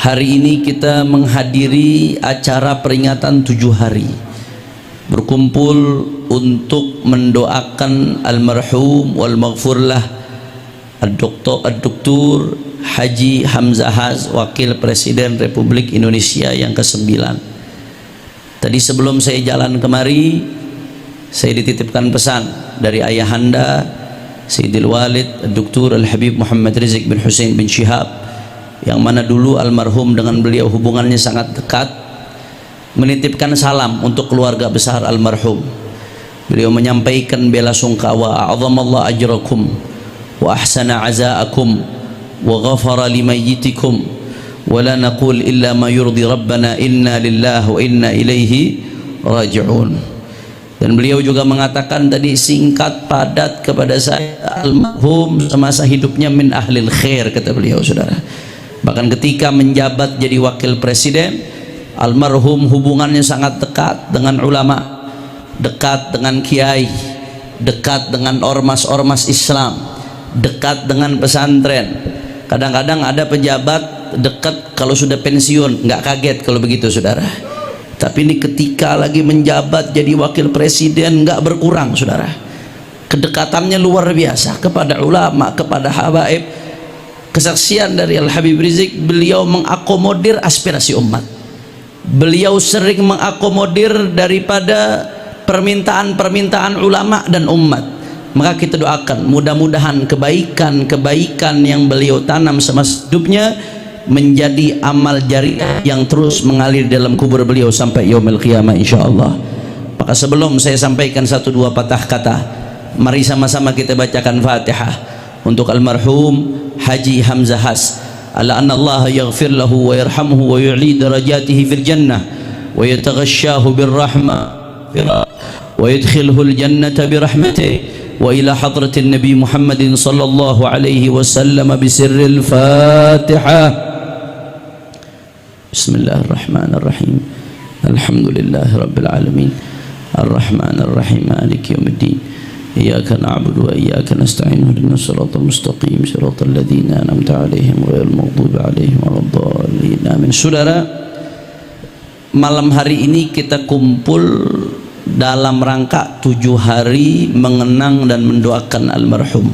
Hari ini kita menghadiri acara peringatan 7 hari berkumpul untuk mendoakan almarhum wal maghfurlah Dr. Haji Hamzahas, Wakil Presiden Republik Indonesia yang ke-9. Tadi sebelum saya jalan kemari, saya dititipkan pesan dari ayahanda Sayyidil Walid Dr. Al-Habib Muhammad Rizik bin Hussein bin Shihab, yang mana dulu almarhum dengan beliau hubungannya sangat dekat, menitipkan salam untuk keluarga besar almarhum. Beliau menyampaikan bela sungkawa, a'zamallahu ajrakum wa ahsana azaakum wa ghafara limayyitikum wa la naqul illa ma yurdi rabbana inna lillahi wa inna ilaihi raji'un. Dan beliau juga mengatakan tadi singkat padat kepada saya, almarhum semasa hidupnya min ahlil khair, kata beliau, saudara. Bahkan ketika menjabat jadi wakil presiden, almarhum hubungannya sangat dekat dengan ulama, dekat dengan kiai, dekat dengan ormas-ormas Islam, dekat dengan pesantren. Kadang-kadang ada pejabat dekat kalau sudah pensiun, nggak kaget kalau begitu, saudara. Tapi ini ketika lagi menjabat jadi wakil presiden nggak berkurang, saudara. Kedekatannya luar biasa kepada ulama, kepada habaib. Kesaksian dari Al-Habib Rizik, beliau mengakomodir aspirasi umat. Beliau sering mengakomodir daripada permintaan-permintaan ulama dan umat. Maka kita doakan mudah-mudahan kebaikan-kebaikan yang beliau tanam semasa hidupnya menjadi amal jariah yang terus mengalir dalam kubur beliau sampai yaumil qiyamah insyaallah. Maka sebelum saya sampaikan 1-2 patah kata, mari sama-sama kita bacakan Fatihah untuk almarhum Haji Hamzahas, ala anna Allah yaghfir lahu wa yarhamhu wa yu'li darajatihi fil jannah wa yataghashahu birrahmah wa yadkhilhu al jannata birahmatihi wa ila hadratin nabi Muhammadin sallallahu alaihi wasallam bisirril Fatihah. Bismillahirrahmanirrahim. Alhamdulillahi rabbil alamin. Arrahmanirrahim. Maliki yaumiddin. Iyyaka na'budu wa iyyaka nasta'in. Ihdinas siratal mustaqim, siratal ladzina an'amta 'alaihim ghairil maghdubi 'alaihim waladdallin. Amin. Saudara, malam hari ini kita kumpul dalam rangka 7 hari mengenang dan mendoakan almarhum.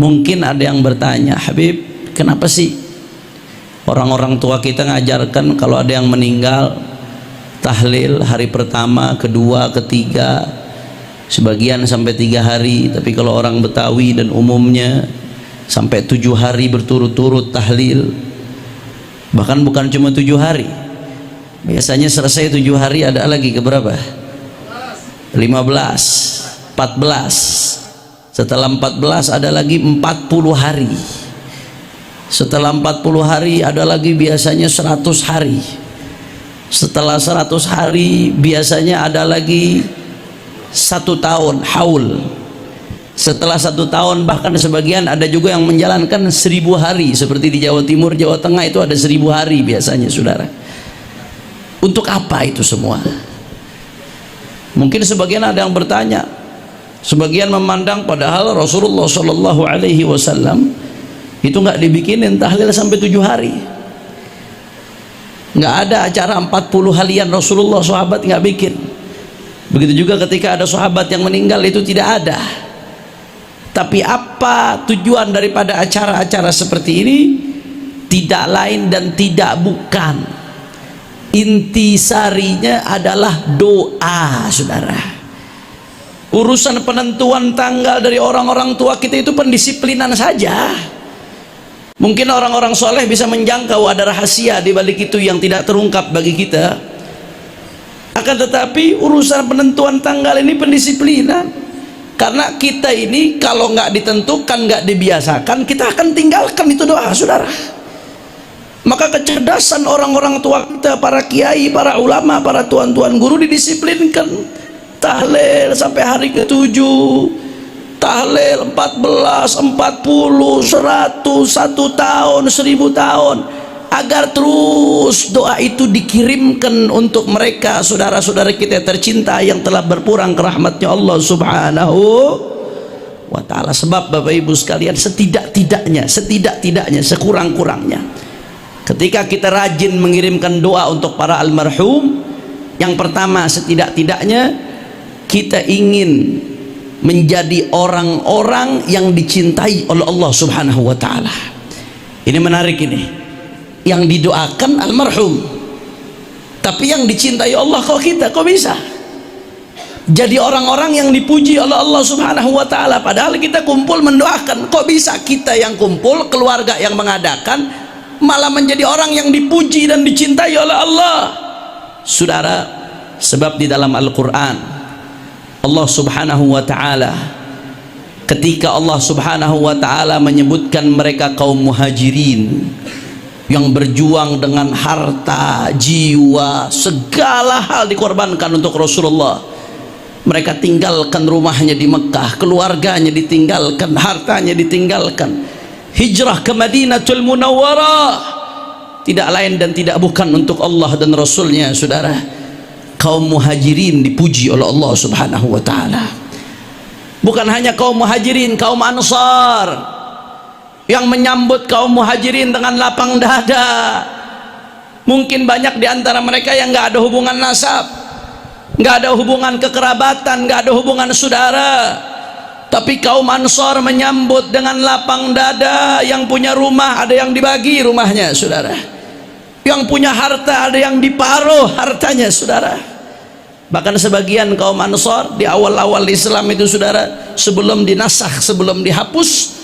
Mungkin ada yang bertanya, Habib, kenapa sih orang-orang tua kita ngajarkan kalau ada yang meninggal tahlil hari pertama, kedua, ketiga, sebagian sampai 3 hari, tapi kalau orang Betawi dan umumnya sampai 7 hari berturut-turut tahlil. Bahkan bukan cuma 7 hari, biasanya selesai 7 hari ada lagi ke berapa? 15, 14. Setelah 14 ada lagi 40 hari. Setelah 40 hari ada lagi biasanya 100 hari. Setelah 100 hari biasanya ada lagi 1 tahun, haul. Setelah 1 tahun bahkan sebagian ada juga yang menjalankan 1000 hari, seperti di Jawa Timur, Jawa Tengah itu ada 1000 hari biasanya, saudara. Untuk apa itu semua? Mungkin sebagian ada yang bertanya, sebagian memandang padahal Rasulullah Shallallahu Alaihi Wasallam itu nggak dibikinin tahlil sampai 7 hari. Nggak ada acara 40 harian Rasulullah, sahabat nggak bikin. Begitu juga ketika ada sahabat yang meninggal itu tidak ada. Tapi apa tujuan daripada acara-acara seperti ini? Tidak lain dan tidak bukan, intisarinya adalah doa, saudara. Urusan penentuan tanggal dari orang-orang tua kita itu pendisiplinan saja. Mungkin orang-orang soleh bisa menjangkau ada rahasia di balik itu yang tidak terungkap bagi kita. Akan tetapi urusan penentuan tanggal ini pendisiplinan. Karena kita ini kalau nggak ditentukan, nggak dibiasakan, kita akan tinggalkan itu doa, saudara. Maka kecerdasan orang-orang tua kita, para kiai, para ulama, para tuan-tuan guru didisiplinkan. Tahlil sampai hari ke-7, tahlil 14, 40, 100, 1 tahun, 1000 tahun, agar terus doa itu dikirimkan untuk mereka, saudara-saudara kita tercinta yang telah berpurang ke rahmatnya Allah Subhanahu wa ta'ala. Sebab Bapak Ibu sekalian, setidak-tidaknya, sekurang-kurangnya Ketika kita rajin mengirimkan doa untuk para almarhum, yang pertama setidak-tidaknya kita ingin menjadi orang-orang yang dicintai oleh Allah Subhanahu wa taala. Ini menarik ini. Yang didoakan almarhum, tapi yang dicintai Allah kok kita, kok bisa? Jadi orang-orang yang dipuji oleh Allah Subhanahu wa taala, padahal kita kumpul mendoakan. Kok bisa kita yang kumpul, keluarga yang mengadakan, malah menjadi orang yang dipuji dan dicintai oleh Allah? Saudara, sebab di dalam Al-Qur'an Allah Subhanahu wa taala, ketika Allah Subhanahu wa taala menyebutkan mereka kaum muhajirin yang berjuang dengan harta, jiwa, segala hal dikorbankan untuk Rasulullah. Mereka tinggalkan rumahnya di Mekah, keluarganya ditinggalkan, hartanya ditinggalkan, hijrah ke Madinatul Munawwarah, tidak lain dan tidak bukan untuk Allah dan Rasulnya. Saudara, kaum muhajirin dipuji oleh Allah Subhanahu wa taala. Bukan hanya kaum muhajirin, kaum ansar yang menyambut kaum muhajirin dengan lapang dada. Mungkin banyak di antara mereka yang nggak ada hubungan nasab, nggak ada hubungan kekerabatan, nggak ada hubungan saudara, tapi kaum ansar menyambut dengan lapang dada. Yang punya rumah ada yang dibagi rumahnya, saudara. Yang punya harta ada yang diparuh hartanya, saudara. Bahkan sebagian kaum ansar di awal-awal Islam itu, saudara, sebelum dinasakh, sebelum dihapus,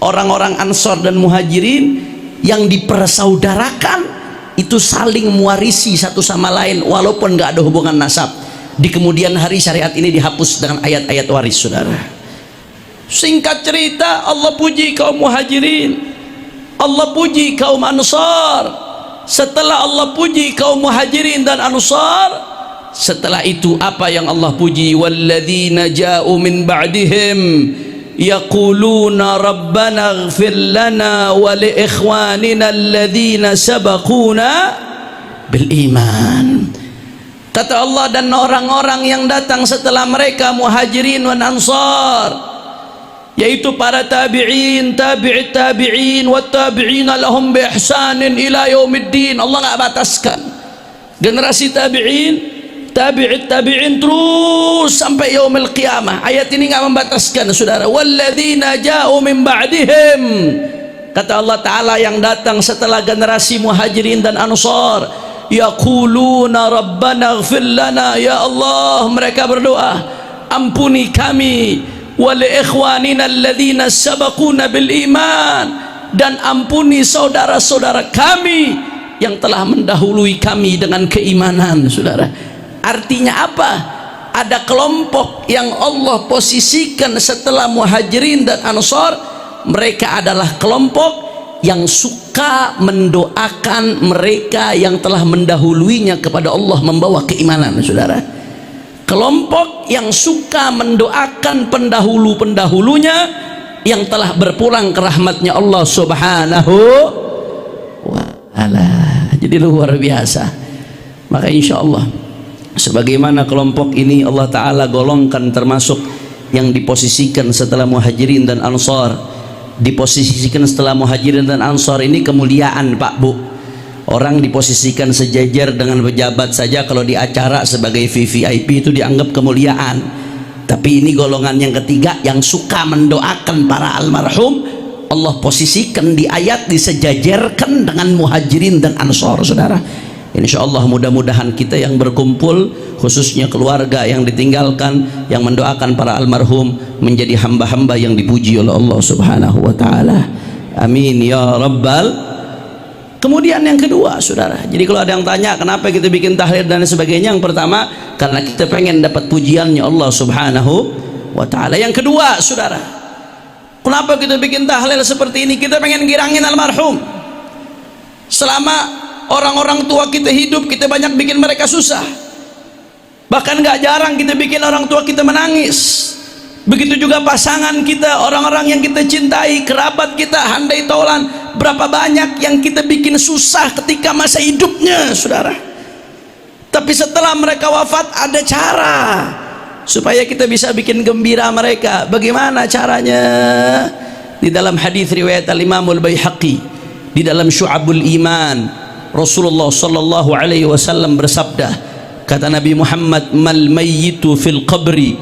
orang-orang ansar dan muhajirin yang dipersaudarakan itu saling mewarisi satu sama lain walaupun nggak ada hubungan nasab. Di kemudian hari syariat ini dihapus dengan ayat-ayat waris, saudara. Singkat cerita, Allah puji kaum muhajirin, Allah puji kaum ansar. Setelah Allah puji kaum muhajirin dan ansar, setelah itu apa yang Allah puji? Walladzina ja'u min ba'dihim yaquluna rabbana ighfir lana wa li ikhwanina alladhina sabaquna bil iman. Kata Allah, dan orang-orang yang datang setelah mereka muhajirin dan ansar, yaitu para tabi'in, tabi'it tabi'in wa tabi'ina lahum bi ihsanin ila yaumiddin. Allah enggak bataskan generasi tabi'in, tabi'it tabi'in terus sampai yaumil qiyamah. Ayat ini enggak membataskan, saudara. Walladzina ja'u min ba'dihim, kata Allah taala, yang datang setelah generasi muhajirin dan ansar, yaquluna rabbana ighfir lana, ya Allah, mereka berdoa, ampuni kami, wa li ikhwanina alladzina sabaquna bil iman, dan ampuni saudara-saudara kami yang telah mendahului kami dengan keimanan. Saudara, artinya apa? Ada kelompok yang Allah posisikan setelah muhajirin dan ansar. Mereka adalah kelompok yang suka mendoakan mereka yang telah mendahuluinya kepada Allah membawa keimanan, saudara. Kelompok yang suka mendoakan pendahulu-pendahulunya yang telah berpulang ke rahmatnya Allah Subhanahu wa ta'ala. Jadi luar biasa. Maka insya Allah sebagaimana kelompok ini Allah Ta'ala golongkan termasuk yang diposisikan setelah muhajirin dan ansar. Diposisikan setelah muhajirin dan ansar ini kemuliaan, Pak Bu. Orang diposisikan sejajar dengan pejabat saja kalau di acara sebagai VVIP itu dianggap kemuliaan. Tapi ini golongan yang ketiga yang suka mendoakan para almarhum. Allah posisikan di ayat disejajarkan dengan muhajirin dan ansar, saudara. Insya Allah mudah-mudahan kita yang berkumpul, khususnya keluarga yang ditinggalkan, yang mendoakan para almarhum, menjadi hamba-hamba yang dipuji oleh Allah Subhanahu wa ta'ala. Amin ya rabbal. Kemudian yang kedua, saudara, jadi kalau ada yang tanya kenapa kita bikin tahlil dan sebagainya, yang pertama karena kita pengen dapat pujiannya Allah Subhanahu wa ta'ala. Yang kedua, saudara, kenapa kita bikin tahlil seperti ini? Kita pengen girangin almarhum. Selama orang-orang tua kita hidup, kita banyak bikin mereka susah. Bahkan gak jarang kita bikin orang tua kita menangis. Begitu juga pasangan kita, orang-orang yang kita cintai, kerabat kita, handai taulan. Berapa banyak yang kita bikin susah ketika masa hidupnya, saudara. Tapi setelah mereka wafat ada cara supaya kita bisa bikin gembira mereka. Bagaimana caranya? Di dalam hadis riwayat Al-Imam Al-Baihaqi Di dalam Syu'abul Iman Rasulullah sallallahu alaihi wasallam bersabda, kata Nabi Muhammad, mal mayyitu fil qabri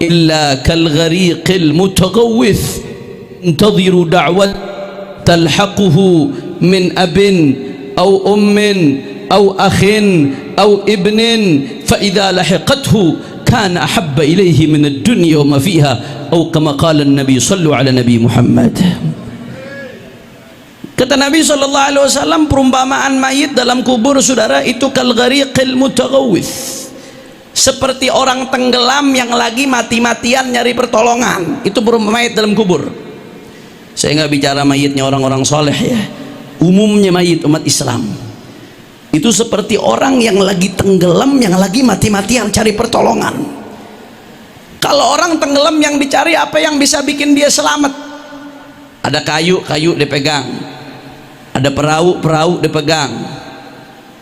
illa kal ghariqil mutaghawwith intadhiru da'wat talhaquhu min abin aw ummin aw akhin aw ibnin fa idza lahiqathu kana ahabba ilayhi min ad-dunya wa ma fiha aw kama qala an-nabi sallu ala nabi Muhammad. Kata Nabi sallallahu alaihi wasallam, perumpamaan mayit dalam kubur saudara itu kal ghariqil mutaghawwith, seperti orang tenggelam yang lagi mati-matian nyari pertolongan. Itu perumpamaan mayit dalam kubur. Saya nggak bicara mayitnya orang-orang soleh ya, umumnya mayit umat Islam itu seperti orang yang lagi tenggelam, yang lagi mati-matian cari pertolongan. Kalau orang tenggelam yang dicari apa yang bisa bikin dia selamat? Ada kayu dipegang, ada perahu dipegang,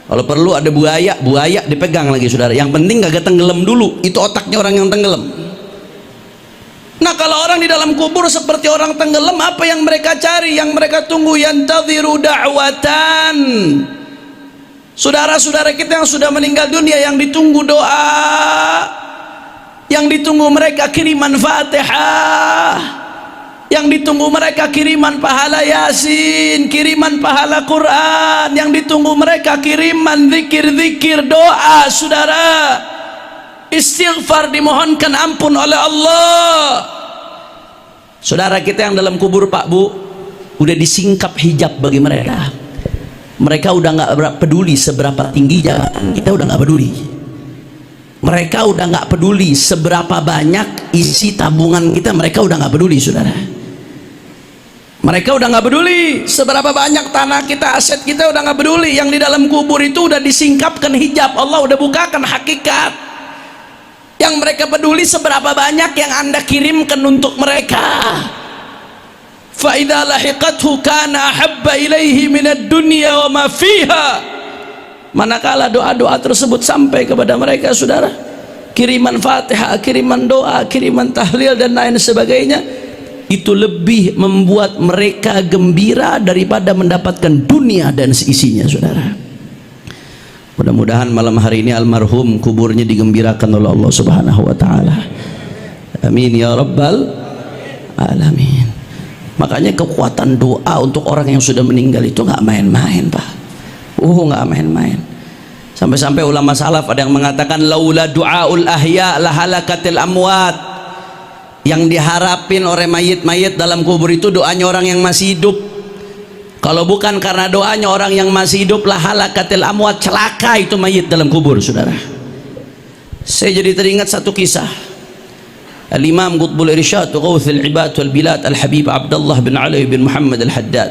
kalau perlu ada buaya dipegang lagi saudara. Yang penting gak tenggelam dulu. Itu otaknya orang yang tenggelam. Nah kalau orang di dalam kubur seperti orang tenggelam, apa yang mereka cari, yang mereka tunggu? Yantadhiru da'watan. Saudara-saudara kita yang sudah meninggal dunia, yang ditunggu doa, yang ditunggu mereka kiriman Fatihah, yang ditunggu mereka kiriman pahala Yasin, kiriman pahala Quran, yang ditunggu mereka kiriman zikir-zikir, doa saudara, istighfar, dimohonkan ampun oleh Allah. Saudara kita yang dalam kubur Pak Bu, udah disingkap hijab bagi mereka. Mereka udah nggak peduli seberapa tinggi jabatan kita, udah nggak peduli. Mereka udah nggak peduli seberapa banyak isi tabungan kita, mereka udah nggak peduli saudara. Mereka udah nggak peduli seberapa banyak tanah kita, aset kita, udah nggak peduli. Yang di dalam kubur itu udah disingkapkan hijab, Allah udah bukakan hakikat. Yang mereka peduli seberapa banyak yang Anda kirimkan untuk mereka. Fa idza lahiqathu kana ahabba ilaihi minad dunya wa ma fiha. Manakala doa-doa tersebut sampai kepada mereka saudara, kiriman Fatihah, kiriman doa, kiriman tahlil dan lain sebagainya, itu lebih membuat mereka gembira daripada mendapatkan dunia dan seisinya saudara. Mudah-mudahan malam hari ini almarhum kuburnya digembirakan oleh Allah subhanahu wa ta'ala. Amin ya rabbal alamin. Makanya kekuatan doa untuk orang yang sudah meninggal itu nggak main-main Pak. Nggak main-main. Sampai-sampai ulama salaf ada yang mengatakan laula du'aul ahya lahalakatil amwat. Yang diharapin oleh mayit-mayit dalam kubur itu doanya orang yang masih hidup. Kalau bukan karena doanya orang yang masih hidup, lahalakatil amwat, celaka itu mayit dalam kubur saudara. Saya jadi teringat satu kisah. Al-Imam Qutbul Irsyad Ghawthul Ibad wal Bilad Al-Habib Abdullah bin Ali bin Muhammad Al-Haddad,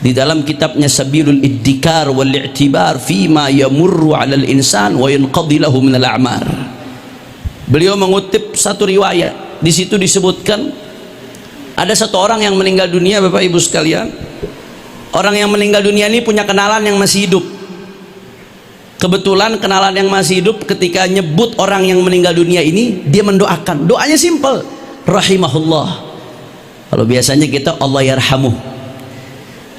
di dalam kitabnya Sabilul Iddikar wal I'tibar fima yamurru 'ala al-insan wa yanqadi lahu min al-a'mar. Beliau mengutip satu riwayat, di situ disebutkan ada satu orang yang meninggal dunia Bapak Ibu sekalian. Orang yang meninggal dunia ini punya kenalan yang masih hidup. Kebetulan kenalan yang masih hidup ketika nyebut orang yang meninggal dunia ini, dia mendoakan. Doanya simpel, rahimahullah. Kalau biasanya kita Allah yarhamuh.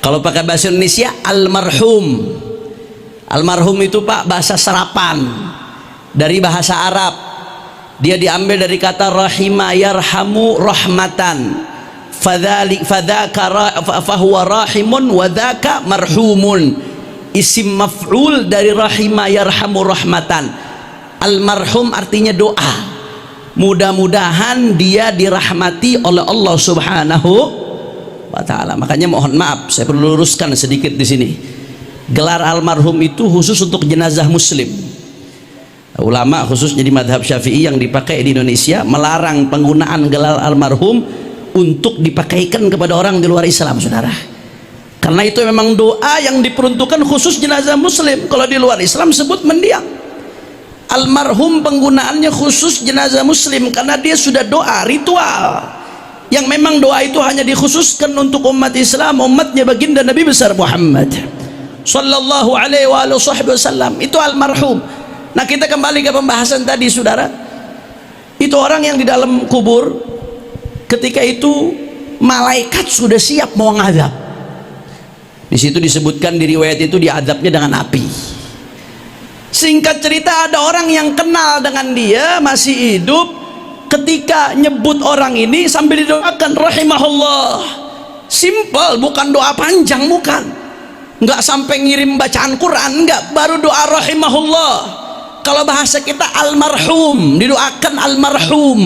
Kalau pakai bahasa Indonesia almarhum. Almarhum itu Pak bahasa serapan dari bahasa Arab. Dia diambil dari kata rahima yarhamu rahmatan. Fadzaka fahuwa rahimun wa dzaka marhumun. Isim maf'ul dari rahima yarhamu rahmatan. Almarhum artinya doa. Mudah-mudahan dia dirahmati oleh Allah subhanahu wa ta'ala. Makanya mohon maaf, saya perlu luruskan sedikit di sini. Gelar almarhum itu khusus untuk jenazah muslim. Ulama khususnya di madhab syafi'i yang dipakai di Indonesia melarang penggunaan gelar almarhum untuk dipakaikan kepada orang di luar Islam saudara. Karena itu memang doa yang diperuntukkan khusus jenazah muslim. Kalau di luar Islam sebut mendiang. Almarhum penggunaannya khusus jenazah muslim karena dia sudah doa ritual yang memang doa itu hanya dikhususkan untuk umat Islam, umatnya baginda Nabi besar Muhammad sallallahu alaihi wasallam. Itu almarhum. Nah kita kembali ke pembahasan tadi saudara. Itu orang yang di dalam kubur, ketika itu malaikat sudah siap mau ngadab. Di situ disebutkan di riwayat itu diadabnya dengan api. Singkat cerita, ada orang yang kenal dengan dia masih hidup, ketika nyebut orang ini sambil didoakan rahimahullah. Simple, bukan doa panjang, bukan, nggak sampai ngirim bacaan Quran, nggak, baru doa rahimahullah. Kalau bahasa kita almarhum, didoakan almarhum.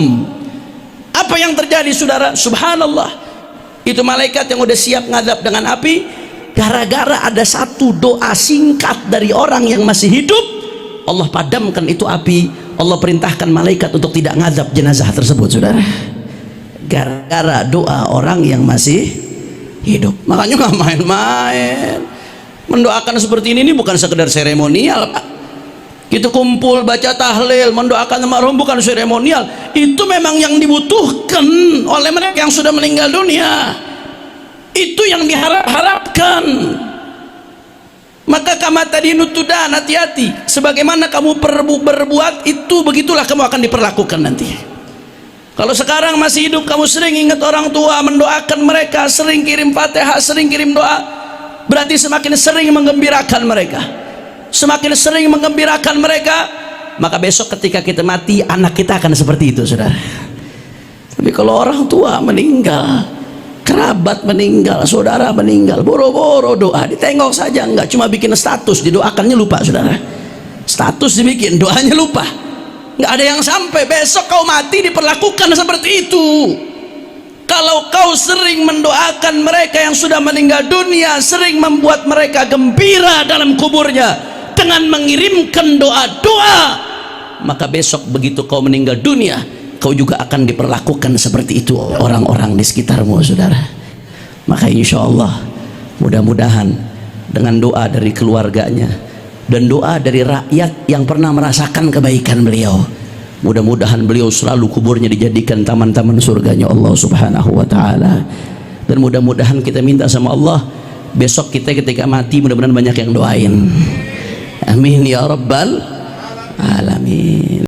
Apa yang terjadi saudara? Subhanallah, itu malaikat yang udah siap ngadab dengan api, gara-gara ada satu doa singkat dari orang yang masih hidup, Allah padamkan itu api. Allah perintahkan malaikat untuk tidak ngadab jenazah tersebut, saudara, gara-gara doa orang yang masih hidup. Makanya nggak main-main mendoakan seperti ini bukan sekedar seremonial, Pak. Kita kumpul baca tahlil mendoakan almarhum bukan seremonial, itu memang yang dibutuhkan oleh mereka yang sudah meninggal dunia, itu yang diharap-harapkan. Maka kama tadi nutudan, hati-hati, sebagaimana kamu berbuat itu, begitulah kamu akan diperlakukan nanti. Kalau sekarang masih hidup kamu sering ingat orang tua, mendoakan mereka, sering kirim Fatihah, sering kirim doa, berarti semakin sering menggembirakan mereka, semakin sering menggembirakan mereka, maka besok ketika kita mati anak kita akan seperti itu, saudara. Tapi kalau orang tua meninggal, kerabat meninggal, saudara meninggal, boro-boro doa, ditengok saja enggak, cuma bikin status, didoakannya lupa, saudara. Status dibikin, doanya lupa, nggak ada yang sampai. Besok kau mati diperlakukan seperti itu. Kalau kau sering mendoakan mereka yang sudah meninggal dunia, sering membuat mereka gembira dalam kuburnya dengan mengirimkan doa-doa, maka besok begitu kau meninggal dunia, kau juga akan diperlakukan seperti itu orang-orang di sekitarmu, saudara. Maka insya Allah, mudah-mudahan dengan doa dari keluarganya dan doa dari rakyat yang pernah merasakan kebaikan beliau, mudah-mudahan beliau selalu kuburnya dijadikan taman-taman surganya Allah subhanahu wa ta'ala. Dan mudah-mudahan kita minta sama Allah, besok kita ketika mati mudah-mudahan banyak yang doain. Amin ya rabbal alamin.